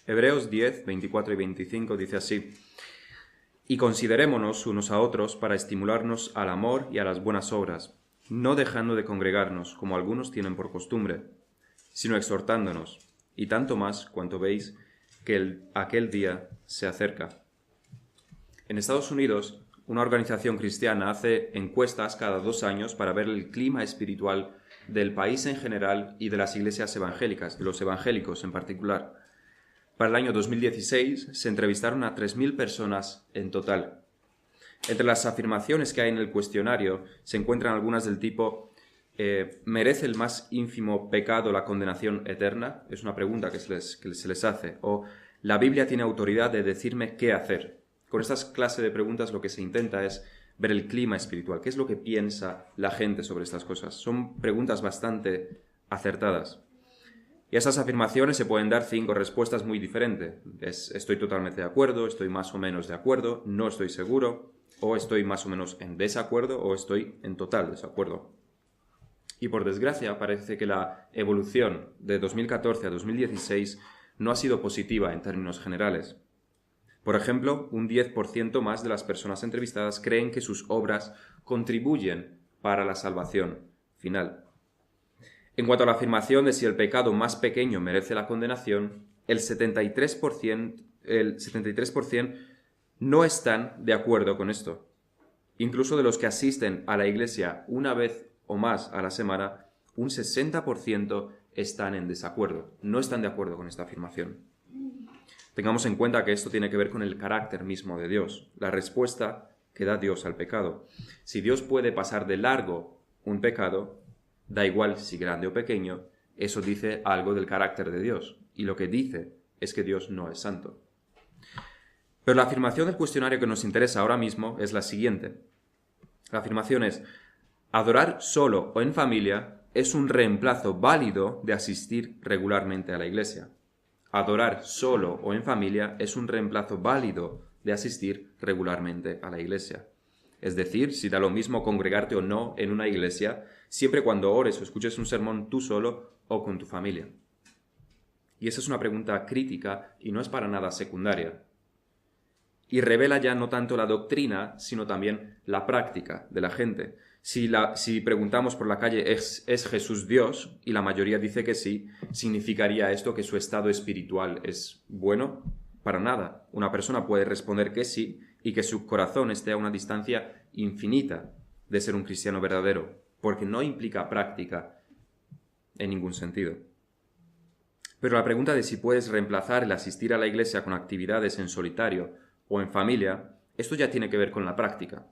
Hebreos 10, 24 y 25 dice así: Y considerémonos unos a otros para estimularnos al amor y a las buenas obras, no dejando de congregarnos, como algunos tienen por costumbre, sino exhortándonos, y tanto más cuanto veis que aquel día se acerca. En Estados Unidos, una organización cristiana hace encuestas cada 2 años para ver el clima espiritual del país en general y de las iglesias evangélicas, de los evangélicos en particular. Para el año 2016 se entrevistaron a 3.000 personas en total. Entre las afirmaciones que hay en el cuestionario se encuentran algunas del tipo: ¿merece el más ínfimo pecado la condenación eterna? Es una pregunta que se les hace. O ¿la Biblia tiene autoridad de decirme qué hacer? Con estas clases de preguntas lo que se intenta es ver el clima espiritual. ¿Qué es lo que piensa la gente sobre estas cosas? Son preguntas bastante acertadas. Y a esas afirmaciones se pueden dar 5 respuestas muy diferentes. Estoy totalmente de acuerdo, estoy más o menos de acuerdo, no estoy seguro, o estoy más o menos en desacuerdo, o estoy en total desacuerdo. Y por desgracia parece que la evolución de 2014 a 2016 no ha sido positiva en términos generales. Por ejemplo, un 10% más de las personas entrevistadas creen que sus obras contribuyen para la salvación final. En cuanto a la afirmación de si el pecado más pequeño merece la condenación, el 73% no están de acuerdo con esto. Incluso de los que asisten a la iglesia una vez o más a la semana, un 60% están en desacuerdo, no están de acuerdo con esta afirmación. Tengamos en cuenta que esto tiene que ver con el carácter mismo de Dios, la respuesta que da Dios al pecado. Si Dios puede pasar de largo un pecado, da igual si grande o pequeño, eso dice algo del carácter de Dios, y lo que dice es que Dios no es santo. Pero la afirmación del cuestionario que nos interesa ahora mismo es la siguiente. La afirmación es: adorar solo o en familia es un reemplazo válido de asistir regularmente a la iglesia. Adorar solo o en familia es un reemplazo válido de asistir regularmente a la iglesia. Es decir, si da lo mismo congregarte o no en una iglesia, siempre cuando ores o escuches un sermón tú solo o con tu familia. Y esa es una pregunta crítica y no es para nada secundaria. Y revela ya no tanto la doctrina, sino también la práctica de la gente. Si preguntamos por la calle, ¿es Jesús Dios? Y la mayoría dice que sí, ¿significaría esto que su estado espiritual es bueno? Para nada. Una persona puede responder que sí y que su corazón esté a una distancia infinita de ser un cristiano verdadero, porque no implica práctica en ningún sentido. Pero la pregunta de si puedes reemplazar el asistir a la iglesia con actividades en solitario o en familia, esto ya tiene que ver con la práctica.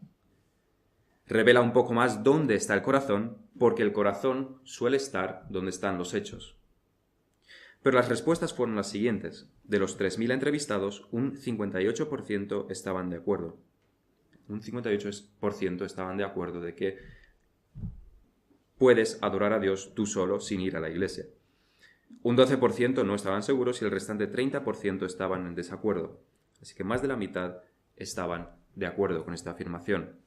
Revela un poco más dónde está el corazón, porque el corazón suele estar donde están los hechos. Pero las respuestas fueron las siguientes. De los 3.000 entrevistados, un 58% estaban de acuerdo. Un 58% estaban de acuerdo de que puedes adorar a Dios tú solo sin ir a la iglesia. Un 12% no estaban seguros y el restante 30% estaban en desacuerdo. Así que más de la mitad estaban de acuerdo con esta afirmación.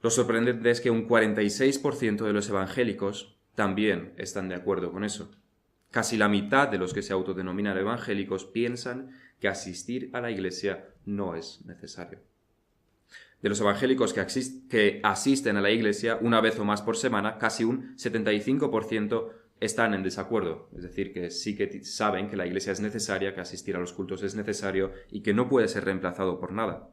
Lo sorprendente es que un 46% de los evangélicos también están de acuerdo con eso. Casi la mitad de los que se autodenominan evangélicos piensan que asistir a la iglesia no es necesario. De los evangélicos que asisten a la iglesia una vez o más por semana, casi un 75% están en desacuerdo. Es decir, que sí que saben que la iglesia es necesaria, que asistir a los cultos es necesario y que no puede ser reemplazado por nada.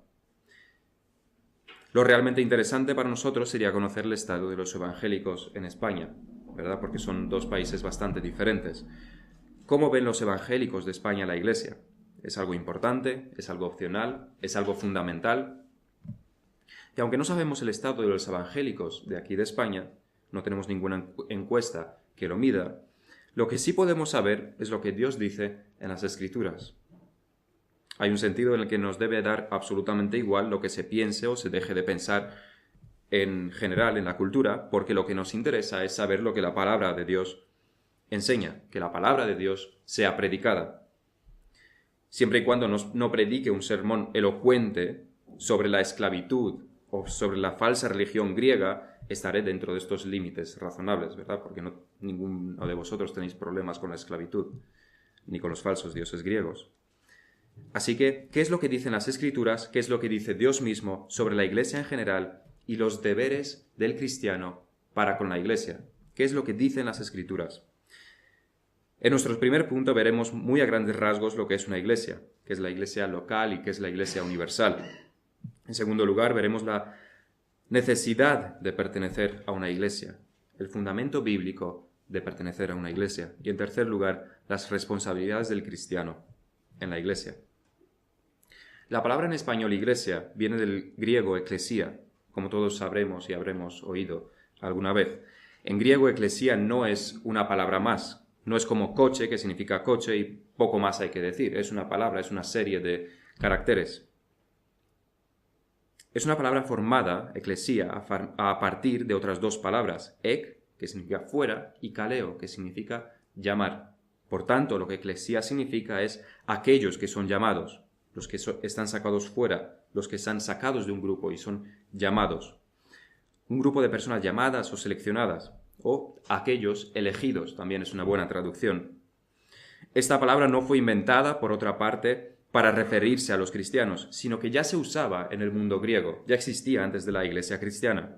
Lo realmente interesante para nosotros sería conocer el estado de los evangélicos en España, ¿verdad? Porque son 2 países bastante diferentes. ¿Cómo ven los evangélicos de España la iglesia? ¿Es algo importante? ¿Es algo opcional? ¿Es algo fundamental? Y aunque no sabemos el estado de los evangélicos de aquí de España, no tenemos ninguna encuesta que lo mida, lo que sí podemos saber es lo que Dios dice en las Escrituras. Hay un sentido en el que nos debe dar absolutamente igual lo que se piense o se deje de pensar en general en la cultura, porque lo que nos interesa es saber lo que la palabra de Dios enseña, que la palabra de Dios sea predicada. Siempre y cuando no predique un sermón elocuente sobre la esclavitud o sobre la falsa religión griega, estaré dentro de estos límites razonables, ¿verdad? Porque ninguno de vosotros tenéis problemas con la esclavitud. ni con los falsos dioses griegos. Así que, ¿qué es lo que dicen las Escrituras? ¿Qué es lo que dice Dios mismo sobre la Iglesia en general y los deberes del cristiano para con la Iglesia? ¿Qué es lo que dicen las Escrituras? En nuestro primer punto veremos muy a grandes rasgos lo que es una iglesia, qué es la iglesia local y qué es la iglesia universal. En segundo lugar, veremos la necesidad de pertenecer a una iglesia, el fundamento bíblico de pertenecer a una iglesia. Y en tercer lugar, las responsabilidades del cristiano en la iglesia. La palabra en español iglesia viene del griego eclesia, como todos sabremos y habremos oído alguna vez. En griego eclesia no es una palabra más. No es como coche, que significa coche, y poco más hay que decir. Es una palabra, es una serie de caracteres. Es una palabra formada, eclesia, a partir de otras dos palabras, ek, que significa fuera, y kaleo, que significa llamar. Por tanto, lo que eclesia significa es aquellos que son llamados, los que están sacados fuera, los que están sacados de un grupo y son llamados. Un grupo de personas llamadas o seleccionadas, o aquellos elegidos, también es una buena traducción. Esta palabra no fue inventada, por otra parte, para referirse a los cristianos, sino que ya se usaba en el mundo griego, ya existía antes de la iglesia cristiana,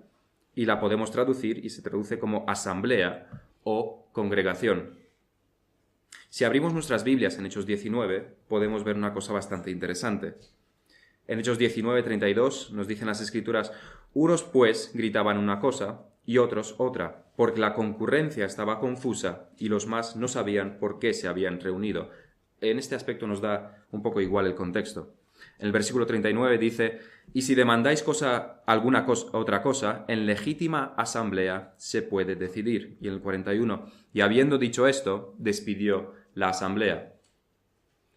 y la podemos traducir y se traduce como asamblea o congregación. Si abrimos nuestras Biblias en Hechos 19, podemos ver una cosa bastante interesante. En Hechos 19:32 nos dicen las Escrituras: unos pues gritaban una cosa y otros otra, porque la concurrencia estaba confusa y los más no sabían por qué se habían reunido. En este aspecto nos da un poco igual el contexto. En el versículo 39 dice: y si demandáis otra cosa, en legítima asamblea se puede decidir. Y en el 41, y habiendo dicho esto, despidió la asamblea.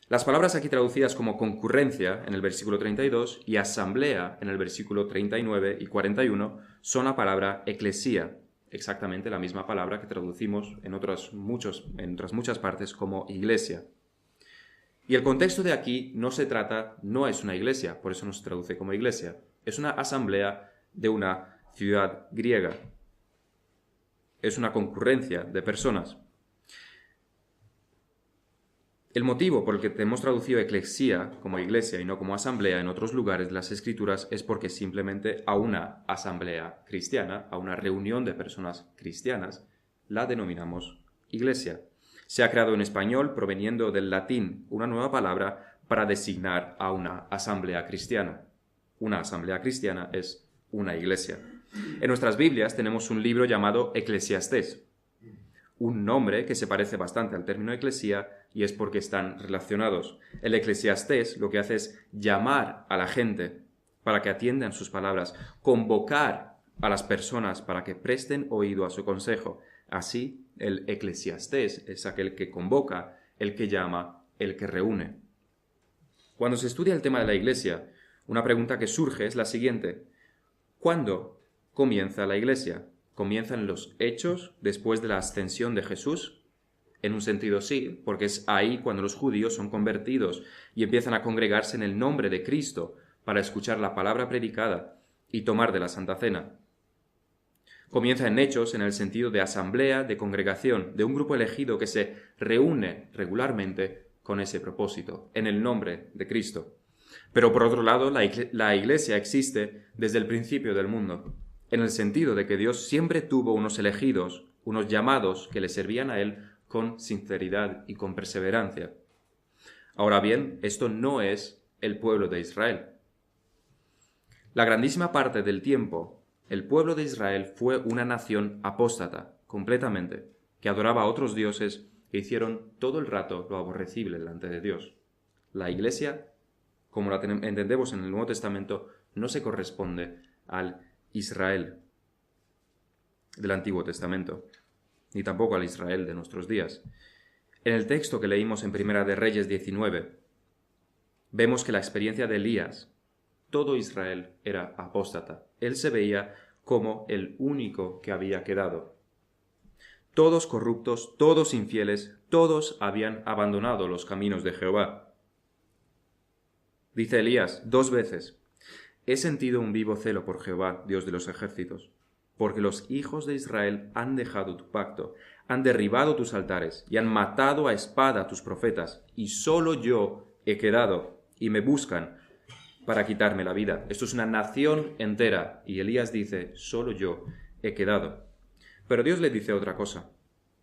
Las palabras aquí traducidas como concurrencia en el versículo 32 y asamblea en el versículo 39 y 41 son la palabra eclesia, exactamente la misma palabra que traducimos en otras muchas partes como iglesia. Y el contexto de aquí no es una iglesia, por eso no se traduce como iglesia, es una asamblea de una ciudad griega. Es una concurrencia de personas. El motivo por el que hemos traducido eclesia como iglesia y no como asamblea en otros lugares de las Escrituras es porque simplemente a una asamblea cristiana, a una reunión de personas cristianas, la denominamos iglesia. Se ha creado en español, proveniendo del latín, una nueva palabra para designar a una asamblea cristiana. Una asamblea cristiana es una iglesia. En nuestras Biblias tenemos un libro llamado Eclesiastés, un nombre que se parece bastante al término eclesia y es porque están relacionados. El Eclesiastés lo que hace es llamar a la gente para que atiendan sus palabras, convocar a las personas para que presten oído a su consejo. Así, el Eclesiastés es aquel que convoca, el que llama, el que reúne. Cuando se estudia el tema de la iglesia, una pregunta que surge es la siguiente: ¿cuándo comienza la iglesia? ¿Comienzan los hechos después de la ascensión de Jesús? En un sentido sí, porque es ahí cuando los judíos son convertidos y empiezan a congregarse en el nombre de Cristo para escuchar la palabra predicada y tomar de la Santa Cena. Comienza en hechos en el sentido de asamblea, de congregación, de un grupo elegido que se reúne regularmente con ese propósito, en el nombre de Cristo. Pero por otro lado, la iglesia existe desde el principio del mundo, en el sentido de que Dios siempre tuvo unos elegidos, unos llamados que le servían a Él con sinceridad y con perseverancia. Ahora bien, esto no es el pueblo de Israel. La grandísima parte del tiempo, el pueblo de Israel fue una nación apóstata, completamente, que adoraba a otros dioses que hicieron todo el rato lo aborrecible delante de Dios. La iglesia, como la entendemos en el Nuevo Testamento, no se corresponde al Israel del Antiguo Testamento, ni tampoco al Israel de nuestros días. En el texto que leímos en Primera de Reyes 19, vemos que la experiencia de Elías, todo Israel era apóstata. Él se veía como el único que había quedado. Todos corruptos, todos infieles, todos habían abandonado los caminos de Jehová. Dice Elías 2 veces: he sentido un vivo celo por Jehová, Dios de los ejércitos, porque los hijos de Israel han dejado tu pacto, han derribado tus altares y han matado a espada a tus profetas, y solo yo he quedado, y me buscan para quitarme la vida. Esto es una nación entera, y Elías dice, solo yo he quedado. Pero Dios le dice otra cosa,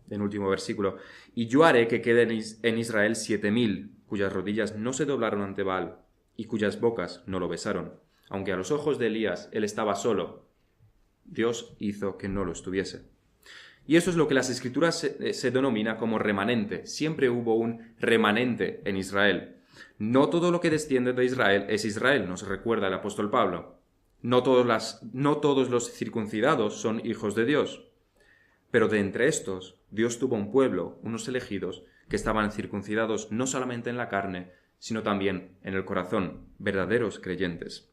en último versículo, y yo haré que queden en Israel 7,000, cuyas rodillas no se doblaron ante Baal, y cuyas bocas no lo besaron. Aunque a los ojos de Elías él estaba solo, Dios hizo que no lo estuviese. Y eso es lo que las Escrituras se denomina como remanente. Siempre hubo un remanente en Israel. No todo lo que desciende de Israel es Israel, nos recuerda el apóstol Pablo. No todos los circuncidados son hijos de Dios. Pero de entre estos, Dios tuvo un pueblo, unos elegidos, que estaban circuncidados no solamente en la carne, sino también en el corazón, verdaderos creyentes.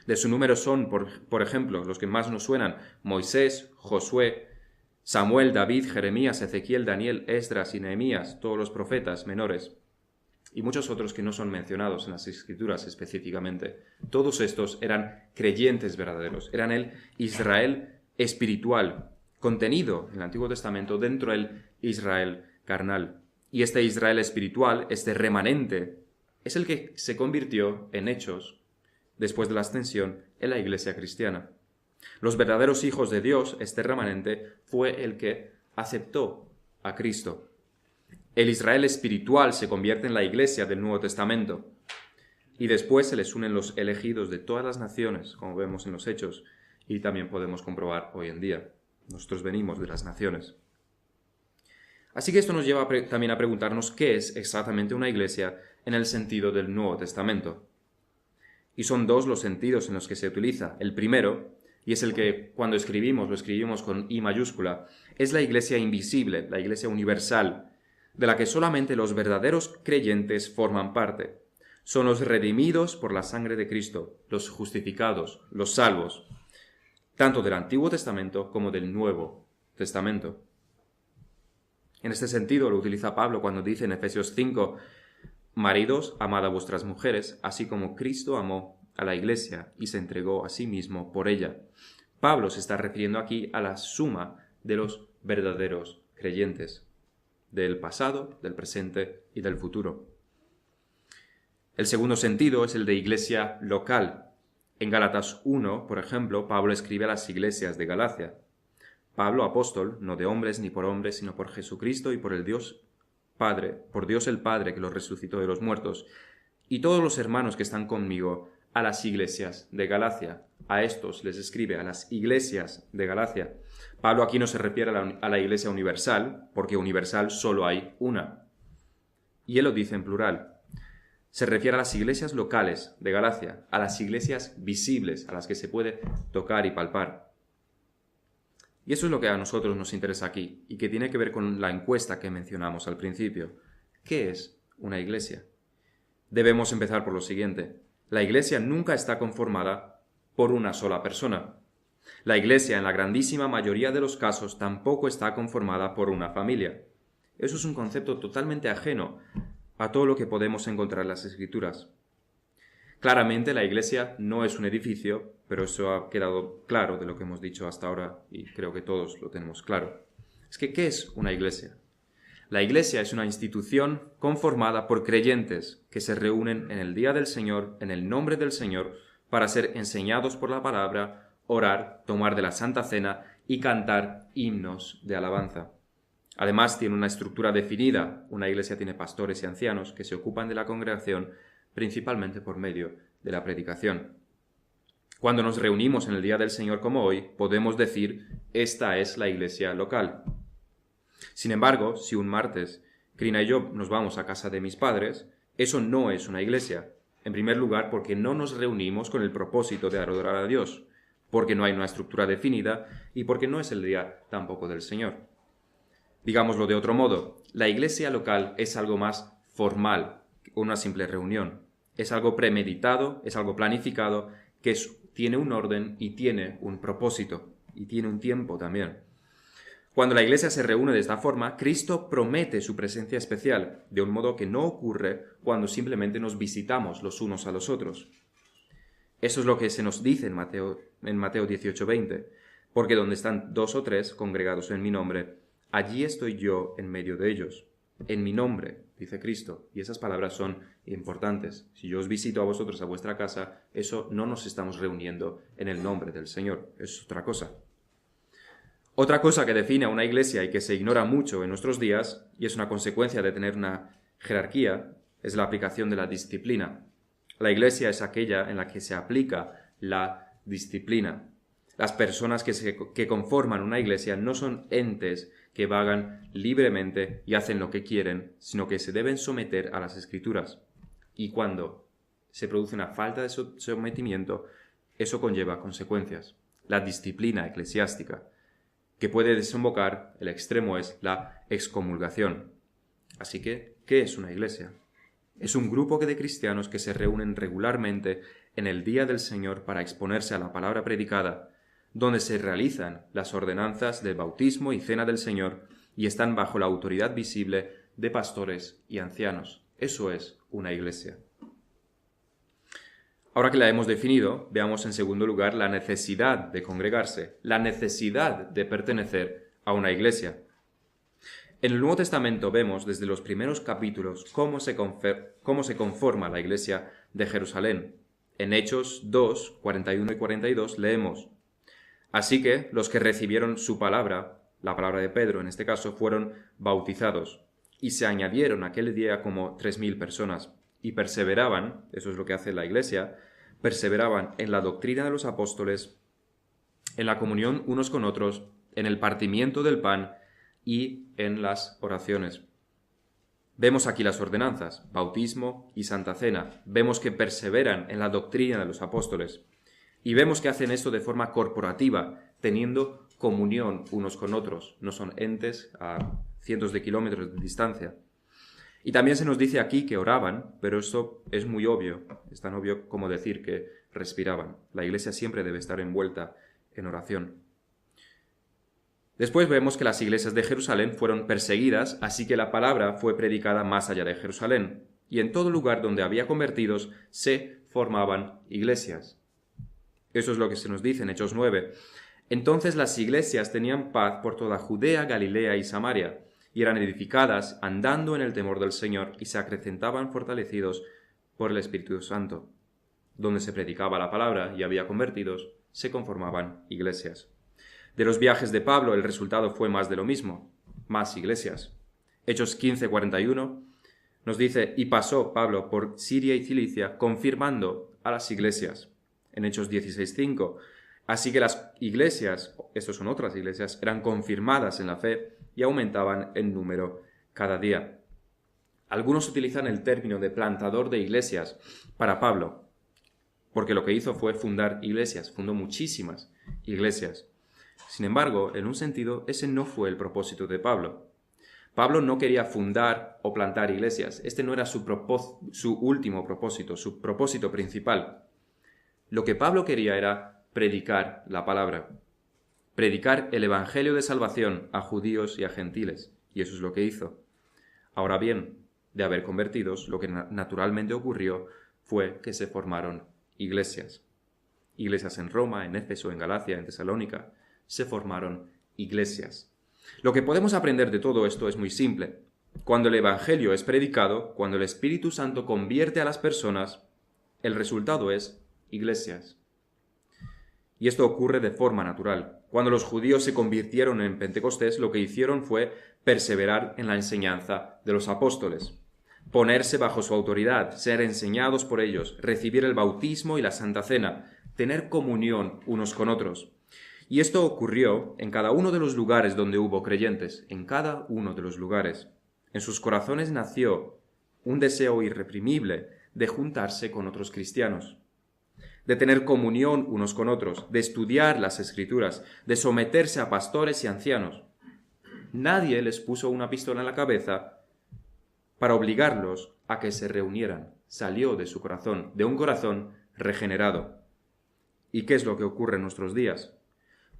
De su número son, por ejemplo, los que más nos suenan, Moisés, Josué, Samuel, David, Jeremías, Ezequiel, Daniel, Esdras y Nehemías, todos los profetas menores, y muchos otros que no son mencionados en las Escrituras específicamente. Todos estos eran creyentes verdaderos, eran el Israel espiritual, contenido en el Antiguo Testamento dentro del Israel carnal. Y este Israel espiritual, este remanente, es el que se convirtió en Hechos, después de la ascensión, en la Iglesia cristiana. Los verdaderos hijos de Dios, este remanente, fue el que aceptó a Cristo. El Israel espiritual se convierte en la Iglesia del Nuevo Testamento. Y después se les unen los elegidos de todas las naciones, como vemos en los Hechos, y también podemos comprobar hoy en día. Nosotros venimos de las naciones. Así que esto nos lleva también a preguntarnos qué es exactamente una iglesia en el sentido del Nuevo Testamento. Y son dos los sentidos en los que se utiliza. El primero, y es el que cuando escribimos, lo escribimos con I mayúscula, es la iglesia invisible, la iglesia universal, de la que solamente los verdaderos creyentes forman parte. Son los redimidos por la sangre de Cristo, los justificados, los salvos, tanto del Antiguo Testamento como del Nuevo Testamento. En este sentido lo utiliza Pablo cuando dice en Efesios 5, maridos, amad a vuestras mujeres, así como Cristo amó a la iglesia y se entregó a sí mismo por ella. Pablo se está refiriendo aquí a la suma de los verdaderos creyentes, del pasado, del presente y del futuro. El segundo sentido es el de iglesia local. En Gálatas 1, por ejemplo, Pablo escribe a las iglesias de Galacia. Pablo, apóstol, no de hombres ni por hombres, sino por Jesucristo y por el Dios Padre, por Dios el Padre que lo resucitó de los muertos, y todos los hermanos que están conmigo, a las iglesias de Galacia. A estos les escribe, a las iglesias de Galacia. Pablo aquí no se refiere a la iglesia universal, porque universal solo hay una. Y él lo dice en plural. Se refiere a las iglesias locales de Galacia, a las iglesias visibles, a las que se puede tocar y palpar. Y eso es lo que a nosotros nos interesa aquí, y que tiene que ver con la encuesta que mencionamos al principio. ¿Qué es una iglesia? Debemos empezar por lo siguiente. La iglesia nunca está conformada por una sola persona. La iglesia, en la grandísima mayoría de los casos, tampoco está conformada por una familia. Eso es un concepto totalmente ajeno a todo lo que podemos encontrar en las Escrituras. Claramente la iglesia no es un edificio, pero eso ha quedado claro de lo que hemos dicho hasta ahora y creo que todos lo tenemos claro. Es que, ¿qué es una iglesia? La iglesia es una institución conformada por creyentes que se reúnen en el día del Señor, en el nombre del Señor, para ser enseñados por la palabra, orar, tomar de la Santa Cena y cantar himnos de alabanza. Además, tiene una estructura definida. Una iglesia tiene pastores y ancianos que se ocupan de la congregación principalmente por medio de la predicación. Cuando nos reunimos en el día del Señor como hoy, podemos decir, esta es la iglesia local. Sin embargo, si un martes Krina y yo nos vamos a casa de mis padres, eso no es una iglesia. En primer lugar, porque no nos reunimos con el propósito de adorar a Dios, porque no hay una estructura definida y porque no es el día tampoco del Señor. Digámoslo de otro modo, la iglesia local es algo más formal que una simple reunión. Es algo premeditado, es algo planificado, que tiene un orden y tiene un propósito, y tiene un tiempo también. Cuando la iglesia se reúne de esta forma, Cristo promete su presencia especial, de un modo que no ocurre cuando simplemente nos visitamos los unos a los otros. Eso es lo que se nos dice en Mateo 18:20, porque donde están 2 o 3 congregados en mi nombre, allí estoy yo en medio de ellos. En mi nombre, dice Cristo. Y esas palabras son importantes. Si yo os visito a vosotros a vuestra casa, eso no nos estamos reuniendo en el nombre del Señor. Es otra cosa. Otra cosa que define a una iglesia y que se ignora mucho en nuestros días, y es una consecuencia de tener una jerarquía, es la aplicación de la disciplina. La iglesia es aquella en la que se aplica la disciplina. Las personas que conforman una iglesia no son entes que vagan libremente y hacen lo que quieren, sino que se deben someter a las Escrituras. Y cuando se produce una falta de sometimiento, eso conlleva consecuencias. La disciplina eclesiástica, que puede desembocar, el extremo es la excomulgación. Así que, ¿qué es una iglesia? Es un grupo de cristianos que se reúnen regularmente en el día del Señor para exponerse a la palabra predicada, donde se realizan las ordenanzas del bautismo y cena del Señor y están bajo la autoridad visible de pastores y ancianos. Eso es una iglesia. Ahora que la hemos definido, veamos en segundo lugar la necesidad de congregarse, la necesidad de pertenecer a una iglesia. En el Nuevo Testamento vemos desde los primeros capítulos cómo se conforma la iglesia de Jerusalén. En Hechos 2, 41 y 42 leemos: Así que los que recibieron su palabra, la palabra de Pedro en este caso, fueron bautizados, y se añadieron aquel día como 3.000 personas, y perseveraban, eso es lo que hace la iglesia, perseveraban en la doctrina de los apóstoles, en la comunión unos con otros, en el partimiento del pan y en las oraciones. Vemos aquí las ordenanzas, bautismo y santa cena. Vemos que perseveran en la doctrina de los apóstoles. Y vemos que hacen esto de forma corporativa, teniendo comunión unos con otros. No son entes a cientos de kilómetros de distancia. Y también se nos dice aquí que oraban, pero esto es muy obvio. Es tan obvio como decir que respiraban. La iglesia siempre debe estar envuelta en oración. Después vemos que las iglesias de Jerusalén fueron perseguidas, así que la palabra fue predicada más allá de Jerusalén. Y en todo lugar donde había convertidos se formaban iglesias. Eso es lo que se nos dice en Hechos 9. Entonces las iglesias tenían paz por toda Judea, Galilea y Samaria, y eran edificadas andando en el temor del Señor y se acrecentaban fortalecidos por el Espíritu Santo. Donde se predicaba la palabra y había convertidos, se conformaban iglesias. De los viajes de Pablo el resultado fue más de lo mismo, más iglesias. Hechos 15:41 nos dice: y pasó Pablo por Siria y Cilicia confirmando a las iglesias. En Hechos 16:5, así que las iglesias, estas son otras iglesias, eran confirmadas en la fe y aumentaban en número cada día. Algunos utilizan el término de plantador de iglesias para Pablo, porque lo que hizo fue fundar iglesias, fundó muchísimas iglesias. Sin embargo, en un sentido, ese no fue el propósito de Pablo. Pablo no quería fundar o plantar iglesias. Este no era su último propósito, su propósito principal. Lo que Pablo quería era predicar la palabra, predicar el evangelio de salvación a judíos y a gentiles, y eso es lo que hizo. Ahora bien, de haber convertidos, lo que naturalmente ocurrió fue que se formaron iglesias. Iglesias en Roma, en Éfeso, en Galacia, en Tesalónica. Se formaron iglesias. Lo que podemos aprender de todo esto es muy simple. Cuando el evangelio es predicado, cuando el Espíritu Santo convierte a las personas, el resultado es iglesias. Y esto ocurre de forma natural. Cuando los judíos se convirtieron en Pentecostés, lo que hicieron fue perseverar en la enseñanza de los apóstoles, ponerse bajo su autoridad, ser enseñados por ellos, recibir el bautismo y la Santa Cena, tener comunión unos con otros. Y esto ocurrió en cada uno de los lugares donde hubo creyentes, en cada uno de los lugares. En sus corazones nació un deseo irreprimible de juntarse con otros cristianos, de tener comunión unos con otros, de estudiar las Escrituras, de someterse a pastores y ancianos. Nadie les puso una pistola en la cabeza para obligarlos a que se reunieran. Salió de su corazón, de un corazón regenerado. ¿Y qué es lo que ocurre en nuestros días?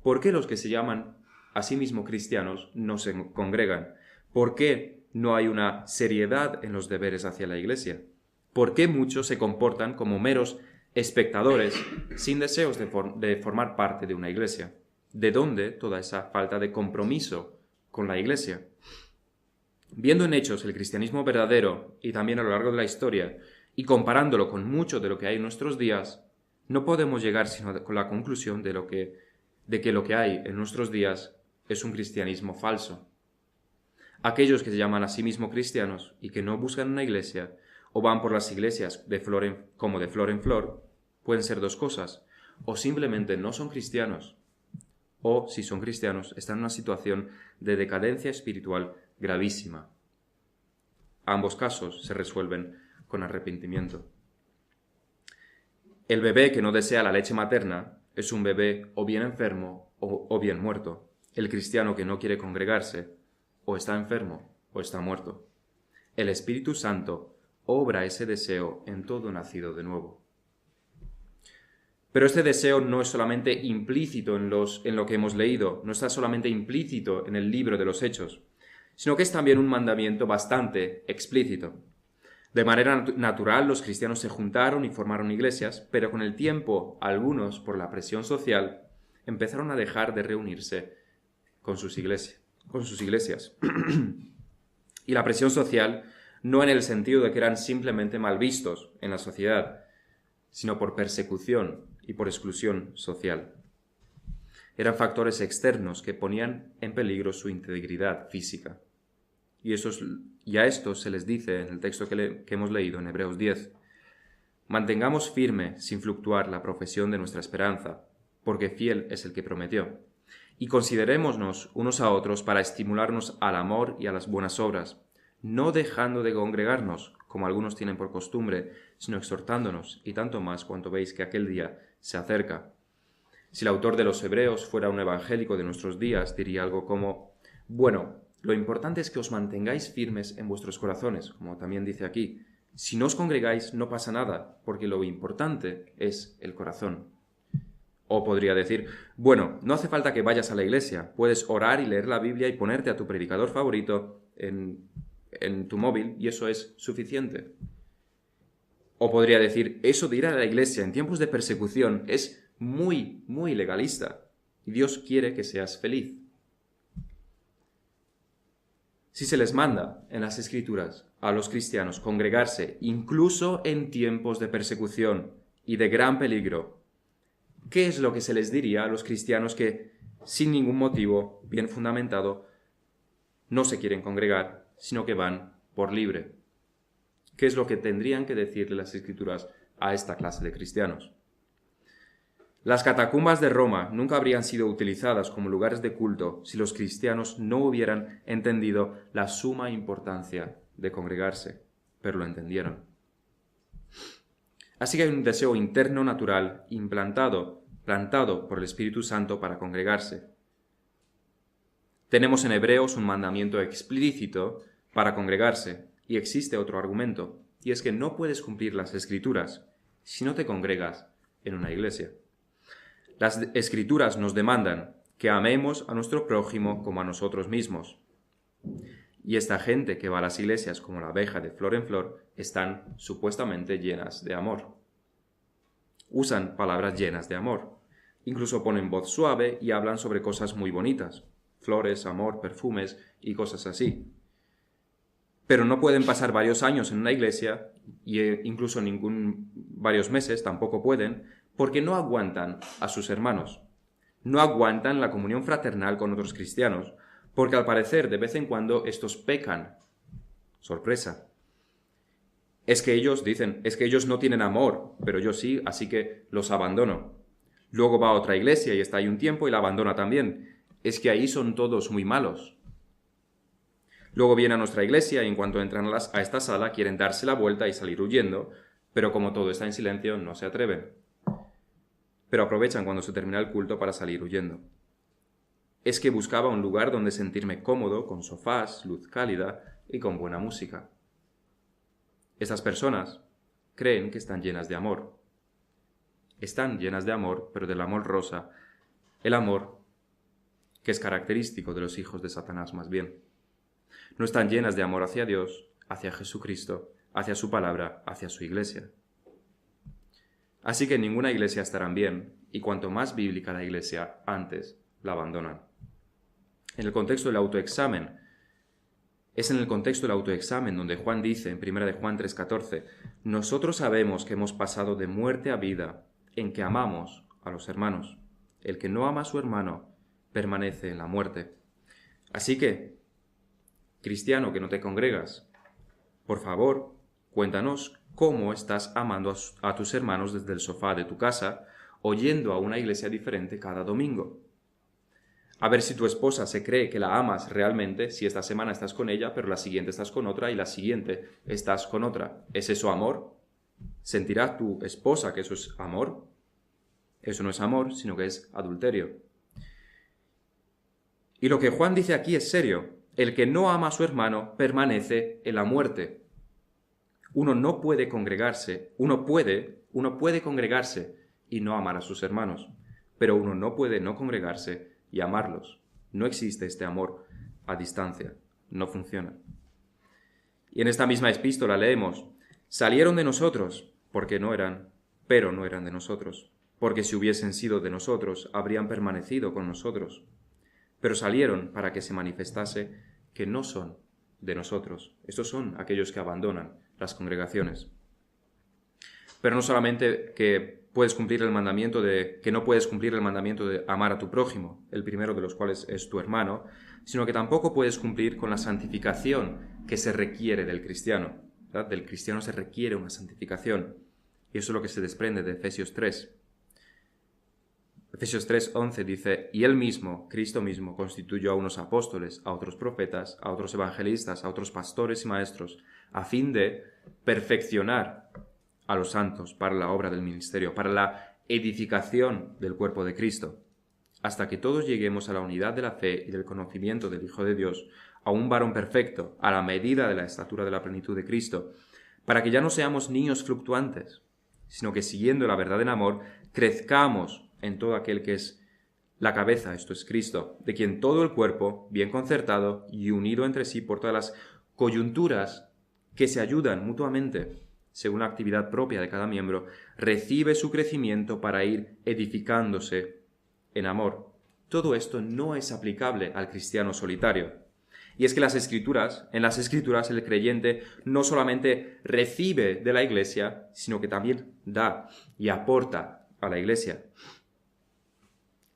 ¿Por qué los que se llaman a sí mismos cristianos no se congregan? ¿Por qué no hay una seriedad en los deberes hacia la Iglesia? ¿Por qué muchos se comportan como meros espectadores sin deseos de formar parte de una iglesia? ¿De dónde toda esa falta de compromiso con la Iglesia. Viendo en Hechos el cristianismo verdadero y también a lo largo de la historia, y comparándolo con mucho de lo que hay en nuestros días, no podemos llegar sino con la conclusión de que lo que hay en nuestros días es un cristianismo falso. Aquellos que se llaman a sí mismos cristianos y que no buscan una iglesia o van por las iglesias como de flor en flor, pueden ser dos cosas: o simplemente no son cristianos, o si son cristianos están en una situación de decadencia espiritual gravísima. Ambos casos se resuelven con arrepentimiento. El bebé que no desea la leche materna es un bebé o bien enfermo o bien muerto. El cristiano que no quiere congregarse o está enfermo o está muerto. El Espíritu Santo obra ese deseo en todo nacido de nuevo. Pero este deseo no es solamente implícito en lo que hemos leído, no está solamente implícito en el libro de los Hechos, sino que es también un mandamiento bastante explícito. De manera natural, los cristianos se juntaron y formaron iglesias, pero con el tiempo, algunos, por la presión social, empezaron a dejar de reunirse con sus iglesias. Y la presión social no en el sentido de que eran simplemente mal vistos en la sociedad, sino por persecución y por exclusión social. Eran factores externos que ponían en peligro su integridad física. Y a esto se les dice en el texto que hemos leído en Hebreos 10. Mantengamos firme, sin fluctuar, la profesión de nuestra esperanza, porque fiel es el que prometió. Y considerémonos unos a otros para estimularnos al amor y a las buenas obras, no dejando de congregarnos, como algunos tienen por costumbre, sino exhortándonos, y tanto más cuanto veis que aquel día se acerca. Si el autor de los Hebreos fuera un evangélico de nuestros días, diría algo como: bueno, lo importante es que os mantengáis firmes en vuestros corazones, como también dice aquí. Si no os congregáis, no pasa nada, porque lo importante es el corazón. O podría decir: bueno, no hace falta que vayas a la iglesia, puedes orar y leer la Biblia y ponerte a tu predicador favorito en tu móvil, y eso es suficiente. O podría decir: eso de ir a la iglesia en tiempos de persecución es muy, muy legalista, y Dios quiere que seas feliz. Si se les manda en las Escrituras a los cristianos congregarse incluso en tiempos de persecución y de gran peligro, ¿qué es lo que se les diría a los cristianos que, sin ningún motivo bien fundamentado, no se quieren congregar, sino que van por libre? ¿Qué es lo que tendrían que decirle las Escrituras a esta clase de cristianos? Las catacumbas de Roma nunca habrían sido utilizadas como lugares de culto si los cristianos no hubieran entendido la suma importancia de congregarse, pero lo entendieron. Así que hay un deseo interno natural plantado por el Espíritu Santo para congregarse. Tenemos en Hebreos un mandamiento explícito para congregarse, y existe otro argumento, y es que no puedes cumplir las Escrituras si no te congregas en una iglesia. Las Escrituras nos demandan que amemos a nuestro prójimo como a nosotros mismos. Y esta gente que va a las iglesias como la abeja de flor en flor están supuestamente llenas de amor. Usan palabras llenas de amor. Incluso ponen voz suave y hablan sobre cosas muy bonitas: flores, amor, perfumes y cosas así. Pero no pueden pasar varios años en una iglesia, e incluso varios meses tampoco pueden, porque no aguantan a sus hermanos. No aguantan la comunión fraternal con otros cristianos, porque al parecer de vez en cuando estos pecan. Sorpresa. Es que ellos no tienen amor, pero yo sí, así que los abandono. Luego va a otra iglesia y está ahí un tiempo y la abandona también. Es que ahí son todos muy malos. Luego viene a nuestra iglesia y en cuanto entran a esta sala quieren darse la vuelta y salir huyendo, pero como todo está en silencio no se atreven. Pero aprovechan cuando se termina el culto para salir huyendo. Es que buscaba un lugar donde sentirme cómodo, con sofás, luz cálida y con buena música. Estas personas creen que están llenas de amor. Están llenas de amor, pero del amor rosa, el amor que es característico de los hijos de Satanás más bien. No están llenas de amor hacia Dios, hacia Jesucristo, hacia su palabra, hacia su iglesia. Así que en ninguna iglesia estarán bien, y cuanto más bíblica la iglesia, antes la abandonan. En el contexto del autoexamen, es en el contexto del autoexamen donde Juan dice, en 1 de Juan 3,14, nosotros sabemos que hemos pasado de muerte a vida en que amamos a los hermanos. El que no ama a su hermano permanece en la muerte. Así que, cristiano que no te congregas, por favor, cuéntanos cómo estás amando a tus hermanos desde el sofá de tu casa o yendo a una iglesia diferente cada domingo. A ver si tu esposa se cree que la amas realmente, si esta semana estás con ella, pero la siguiente estás con otra y la siguiente estás con otra. ¿Es eso amor? ¿Sentirá tu esposa que eso es amor? Eso no es amor, sino que es adulterio. Y lo que Juan dice aquí es serio. El que no ama a su hermano permanece en la muerte. Uno no puede congregarse, uno puede congregarse y no amar a sus hermanos, pero uno no puede no congregarse y amarlos. No existe este amor a distancia, no funciona. Y en esta misma epístola leemos, salieron de nosotros, pero no eran de nosotros, porque si hubiesen sido de nosotros, habrían permanecido con nosotros. Pero salieron para que se manifestase que no son de nosotros. Estos son aquellos que abandonan las congregaciones. Pero no solamente que no puedes cumplir el mandamiento de amar a tu prójimo, el primero de los cuales es tu hermano, sino que tampoco puedes cumplir con la santificación que se requiere del cristiano. ¿Verdad? Del cristiano se requiere una santificación. Y eso es lo que se desprende de Efesios 3. Efesios 3:11 dice, y él mismo, Cristo mismo, constituyó a unos apóstoles, a otros profetas, a otros evangelistas, a otros pastores y maestros, a fin de perfeccionar a los santos para la obra del ministerio, para la edificación del cuerpo de Cristo, hasta que todos lleguemos a la unidad de la fe y del conocimiento del Hijo de Dios, a un varón perfecto, a la medida de la estatura de la plenitud de Cristo, para que ya no seamos niños fluctuantes, sino que siguiendo la verdad en amor, crezcamos en todo aquel que es la cabeza, esto es Cristo, de quien todo el cuerpo, bien concertado y unido entre sí por todas las coyunturas que se ayudan mutuamente, según la actividad propia de cada miembro, recibe su crecimiento para ir edificándose en amor. Todo esto no es aplicable al cristiano solitario. Y es que en las Escrituras el creyente no solamente recibe de la Iglesia, sino que también da y aporta a la Iglesia.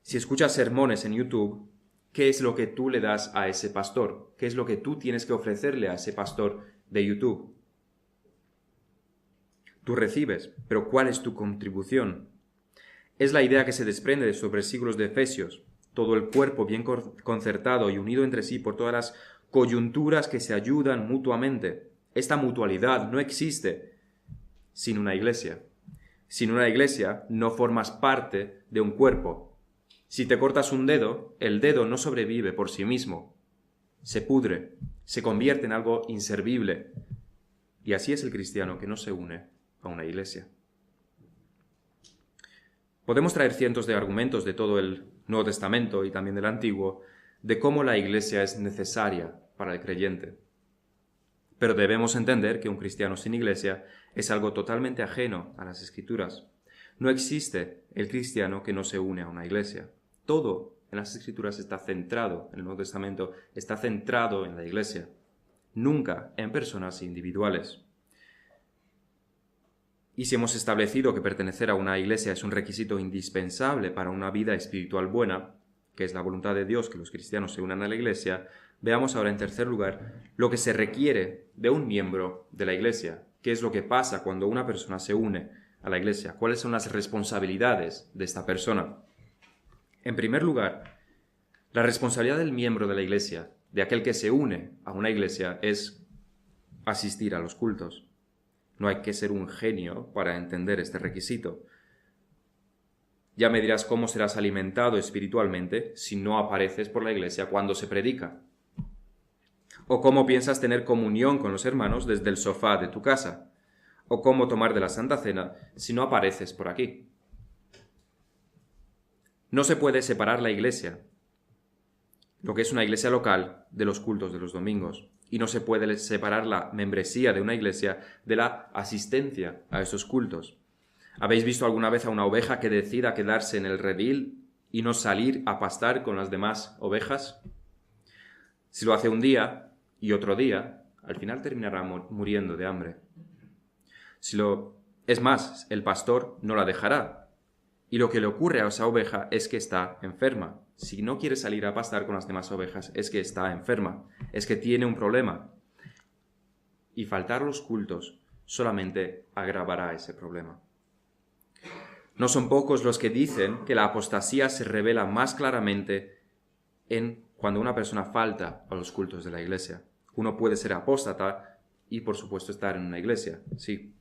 Si escuchas sermones en YouTube, ¿qué es lo que tú le das a ese pastor? ¿Qué es lo que tú tienes que ofrecerle a ese pastor de YouTube? Tú recibes, pero ¿cuál es tu contribución? Es la idea que se desprende de estos versículos de Efesios. Todo el cuerpo bien concertado y unido entre sí por todas las coyunturas que se ayudan mutuamente. Esta mutualidad no existe sin una iglesia. Sin una iglesia no formas parte de un cuerpo. Si te cortas un dedo, el dedo no sobrevive por sí mismo. Se pudre, se convierte en algo inservible. Y así es el cristiano que no se une a una iglesia. Podemos traer cientos de argumentos de todo el Nuevo Testamento y también del Antiguo de cómo la iglesia es necesaria para el creyente. Pero debemos entender que un cristiano sin iglesia es algo totalmente ajeno a las Escrituras. No existe el cristiano que no se une a una iglesia. Todo en las Escrituras está centrado, en el Nuevo Testamento, está centrado en la iglesia, nunca en personas individuales. Y si hemos establecido que pertenecer a una iglesia es un requisito indispensable para una vida espiritual buena, que es la voluntad de Dios que los cristianos se unan a la iglesia, veamos ahora en tercer lugar lo que se requiere de un miembro de la iglesia. ¿Qué es lo que pasa cuando una persona se une a la iglesia? ¿Cuáles son las responsabilidades de esta persona? En primer lugar, la responsabilidad del miembro de la iglesia, de aquel que se une a una iglesia, es asistir a los cultos. No hay que ser un genio para entender este requisito. Ya me dirás cómo serás alimentado espiritualmente si no apareces por la iglesia cuando se predica. O cómo piensas tener comunión con los hermanos desde el sofá de tu casa. O cómo tomar de la Santa Cena si no apareces por aquí. No se puede separar la iglesia, lo que es una iglesia local, de los cultos de los domingos. Y no se puede separar la membresía de una iglesia de la asistencia a esos cultos. ¿Habéis visto alguna vez a una oveja que decida quedarse en el redil y no salir a pastar con las demás ovejas? Si lo hace un día y otro día, al final terminará muriendo de hambre. Es más, el pastor no la dejará. Y lo que le ocurre a esa oveja es que está enferma. Si no quiere salir a pastar con las demás ovejas, es que está enferma, es que tiene un problema. Y faltar los cultos solamente agravará ese problema. No son pocos los que dicen que la apostasía se revela más claramente cuando una persona falta a los cultos de la iglesia. Uno puede ser apóstata y, por supuesto, estar en una iglesia, sí,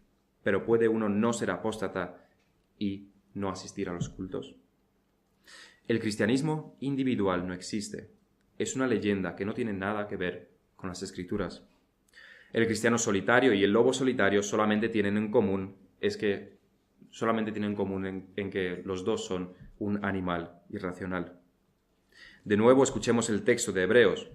pero ¿puede uno no ser apóstata y no asistir a los cultos? El cristianismo individual no existe. Es una leyenda que no tiene nada que ver con las Escrituras. El cristiano solitario y el lobo solitario solamente tienen en común en que los dos son un animal irracional. De nuevo, escuchemos el texto de Hebreos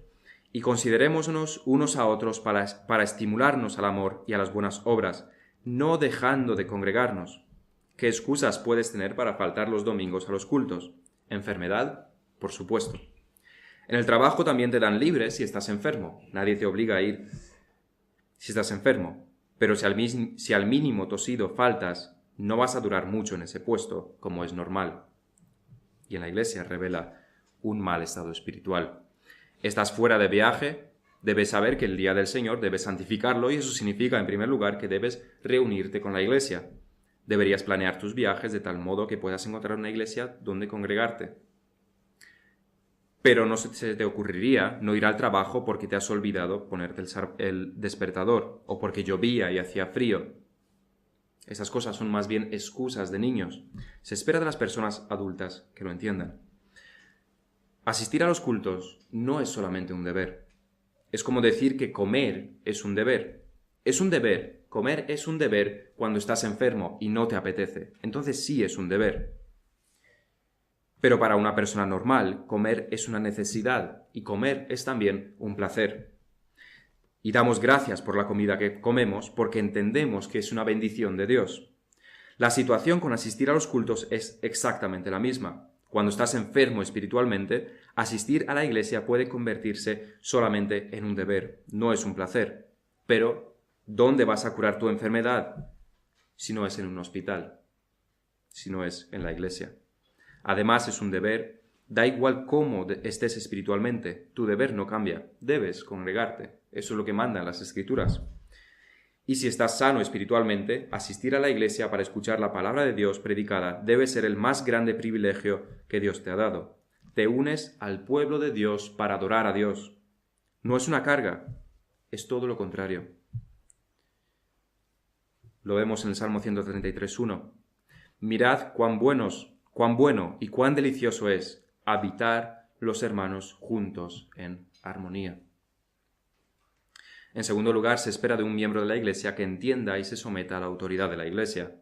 y considerémonos unos a otros para estimularnos al amor y a las buenas obras, no dejando de congregarnos. ¿Qué excusas puedes tener para faltar los domingos a los cultos? ¿Enfermedad? Por supuesto. En el trabajo también te dan libre si estás enfermo. Nadie te obliga a ir si estás enfermo. Pero si al mínimo tosido faltas, no vas a durar mucho en ese puesto, como es normal. Y en la iglesia revela un mal estado espiritual. Estás fuera de viaje, debes saber que el día del Señor debes santificarlo y eso significa, en primer lugar, que debes reunirte con la iglesia. Deberías planear tus viajes de tal modo que puedas encontrar una iglesia donde congregarte. Pero no se te ocurriría no ir al trabajo porque te has olvidado ponerte el despertador o porque llovía y hacía frío. Esas cosas son más bien excusas de niños. Se espera de las personas adultas que lo entiendan. Asistir a los cultos no es solamente un deber. Es como decir que comer es un deber. Es un deber. Comer es un deber cuando estás enfermo y no te apetece. Entonces sí es un deber. Pero para una persona normal, comer es una necesidad y comer es también un placer. Y damos gracias por la comida que comemos porque entendemos que es una bendición de Dios. La situación con asistir a los cultos es exactamente la misma. Cuando estás enfermo espiritualmente, asistir a la iglesia puede convertirse solamente en un deber, no es un placer. Pero, ¿dónde vas a curar tu enfermedad? Si no es en un hospital, si no es en la iglesia. Además es un deber, da igual cómo estés espiritualmente, tu deber no cambia, debes congregarte, eso es lo que mandan las Escrituras. Y si estás sano espiritualmente, asistir a la iglesia para escuchar la palabra de Dios predicada debe ser el más grande privilegio que Dios te ha dado. Te unes al pueblo de Dios para adorar a Dios. No es una carga, es todo lo contrario. Lo vemos en el Salmo 133:1. Mirad cuán bueno y cuán delicioso es habitar los hermanos juntos en armonía. En segundo lugar, se espera de un miembro de la Iglesia que entienda y se someta a la autoridad de la Iglesia.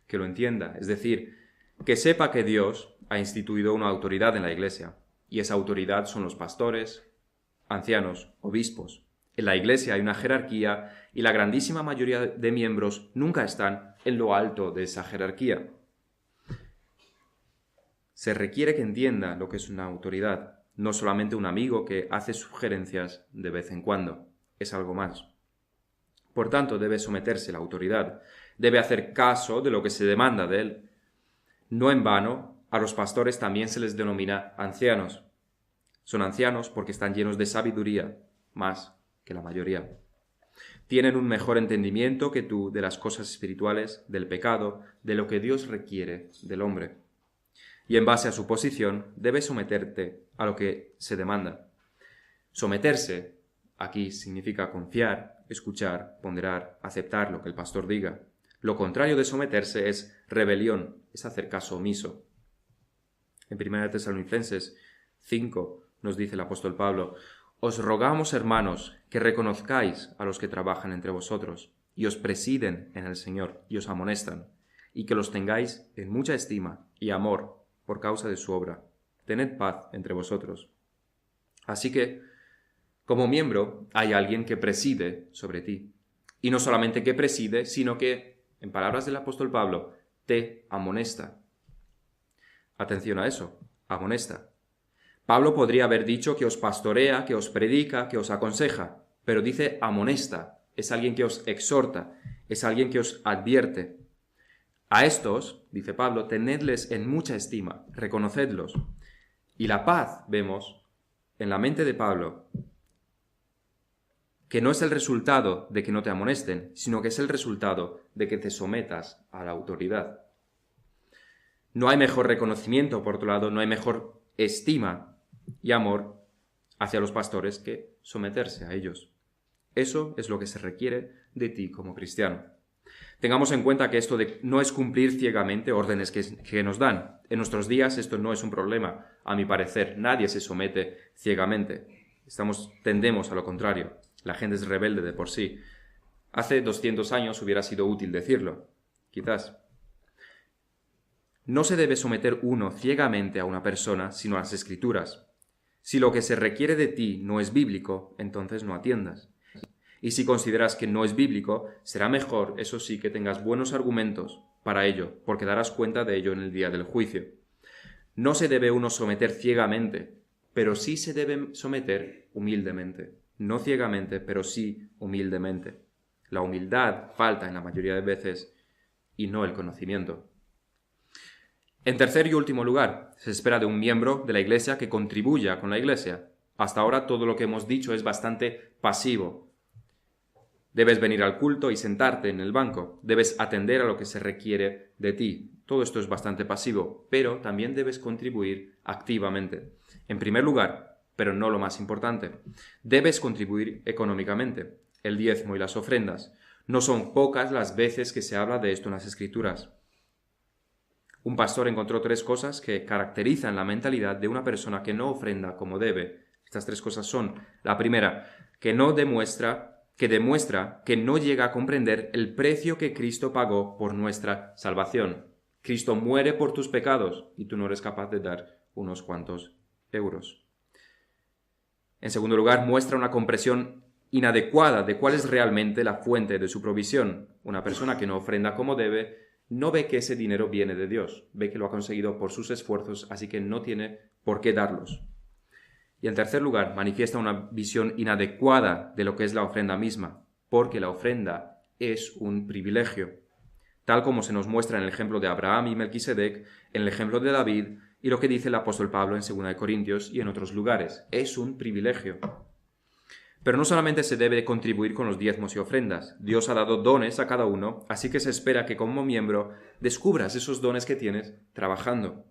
Que lo entienda, es decir, que sepa que Dios ha instituido una autoridad en la Iglesia, y esa autoridad son los pastores, ancianos, obispos. En la Iglesia hay una jerarquía y la grandísima mayoría de miembros nunca están en lo alto de esa jerarquía. Se requiere que entienda lo que es una autoridad, no solamente un amigo que hace sugerencias de vez en cuando. Es algo más. Por tanto, debe someterse a la autoridad, debe hacer caso de lo que se demanda de él. No en vano, a los pastores también se les denomina ancianos. Son ancianos porque están llenos de sabiduría, más que la mayoría. Tienen un mejor entendimiento que tú de las cosas espirituales, del pecado, de lo que Dios requiere del hombre. Y en base a su posición, debes someterte a lo que se demanda. Someterse aquí significa confiar, escuchar, ponderar, aceptar lo que el pastor diga. Lo contrario de someterse es rebelión, es hacer caso omiso. En 1 Tesalonicenses 5 nos dice el apóstol Pablo: os rogamos, hermanos, que reconozcáis a los que trabajan entre vosotros y os presiden en el Señor y os amonestan, y que los tengáis en mucha estima y amor por causa de su obra. Tened paz entre vosotros. Así que, como miembro, hay alguien que preside sobre ti. Y no solamente que preside, sino que, en palabras del apóstol Pablo, te amonesta. Atención a eso, amonesta. Pablo podría haber dicho que os pastorea, que os predica, que os aconseja, pero dice amonesta, es alguien que os exhorta, es alguien que os advierte. A estos, dice Pablo, tenedles en mucha estima, reconocedlos. Y la paz, vemos, en la mente de Pablo, que no es el resultado de que no te amonesten, sino que es el resultado de que te sometas a la autoridad. No hay mejor reconocimiento, por otro lado, no hay mejor estima y amor hacia los pastores que someterse a ellos. Eso es lo que se requiere de ti como cristiano. Tengamos en cuenta que esto no es cumplir ciegamente órdenes que nos dan. En nuestros días esto no es un problema, a mi parecer. Nadie se somete ciegamente. Tendemos a lo contrario. La gente es rebelde de por sí. Hace 200 años hubiera sido útil decirlo, quizás. No se debe someter uno ciegamente a una persona, sino a las Escrituras. Si lo que se requiere de ti no es bíblico, entonces no atiendas. Y si consideras que no es bíblico, será mejor, eso sí, que tengas buenos argumentos para ello, porque darás cuenta de ello en el día del juicio. No se debe uno someter ciegamente, pero sí se debe someter humildemente. No ciegamente, pero sí humildemente. La humildad falta en la mayoría de veces y no el conocimiento. En tercer y último lugar, se espera de un miembro de la Iglesia que contribuya con la Iglesia. Hasta ahora todo lo que hemos dicho es bastante pasivo. Debes venir al culto y sentarte en el banco. Debes atender a lo que se requiere de ti. Todo esto es bastante pasivo, pero también debes contribuir activamente. En primer lugar, pero no lo más importante, debes contribuir económicamente. El diezmo y las ofrendas. No son pocas las veces que se habla de esto en las Escrituras. Un pastor encontró 3 cosas que caracterizan la mentalidad de una persona que no ofrenda como debe. Estas 3 cosas son: la primera, que demuestra que no llega a comprender el precio que Cristo pagó por nuestra salvación. Cristo muere por tus pecados y tú no eres capaz de dar unos cuantos euros. En segundo lugar, muestra una comprensión inadecuada de cuál es realmente la fuente de su provisión. Una persona que no ofrenda como debe no ve que ese dinero viene de Dios, ve que lo ha conseguido por sus esfuerzos, así que no tiene por qué darlos. Y en tercer lugar, manifiesta una visión inadecuada de lo que es la ofrenda misma, porque la ofrenda es un privilegio, tal como se nos muestra en el ejemplo de Abraham y Melquisedec, en el ejemplo de David y lo que dice el apóstol Pablo en 2 Corintios y en otros lugares. Es un privilegio. Pero no solamente se debe contribuir con los diezmos y ofrendas. Dios ha dado dones a cada uno, así que se espera que como miembro descubras esos dones que tienes trabajando.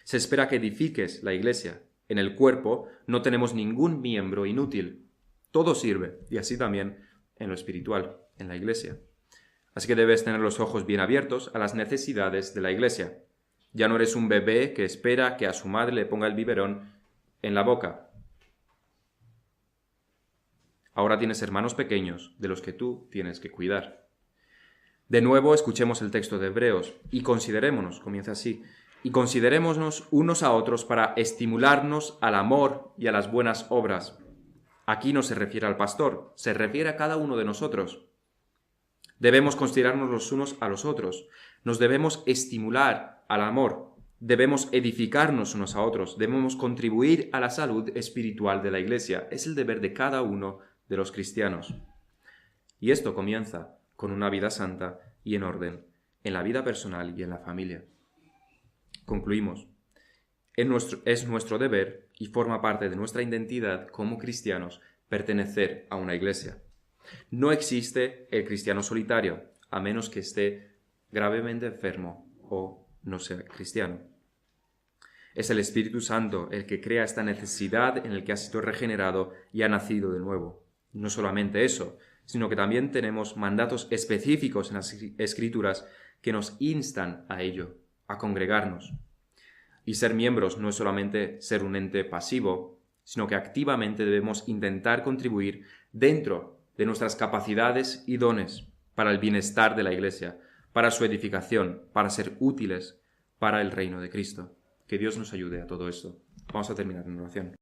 Se espera que edifiques la iglesia. En el cuerpo no tenemos ningún miembro inútil. Todo sirve, y así también en lo espiritual, en la iglesia. Así que debes tener los ojos bien abiertos a las necesidades de la iglesia. Ya no eres un bebé que espera que a su madre le ponga el biberón en la boca. Ahora tienes hermanos pequeños de los que tú tienes que cuidar. De nuevo, escuchemos el texto de Hebreos y considerémonos, comienza así, y considerémonos unos a otros para estimularnos al amor y a las buenas obras. Aquí no se refiere al pastor, se refiere a cada uno de nosotros. Debemos considerarnos los unos a los otros, nos debemos estimular al amor, debemos edificarnos unos a otros, debemos contribuir a la salud espiritual de la iglesia. Es el deber de cada uno de los cristianos. Y esto comienza con una vida santa y en orden, en la vida personal y en la familia. Concluimos. Es nuestro deber y forma parte de nuestra identidad como cristianos pertenecer a una iglesia. No existe el cristiano solitario, a menos que esté gravemente enfermo o no sea cristiano. Es el Espíritu Santo el que crea esta necesidad en el que ha sido regenerado y ha nacido de nuevo. No solamente eso, sino que también tenemos mandatos específicos en las Escrituras que nos instan a ello, a congregarnos. Y ser miembros no es solamente ser un ente pasivo, sino que activamente debemos intentar contribuir dentro de nuestras capacidades y dones para el bienestar de la Iglesia, para su edificación, para ser útiles para el reino de Cristo. Que Dios nos ayude a todo esto. Vamos a terminar en oración.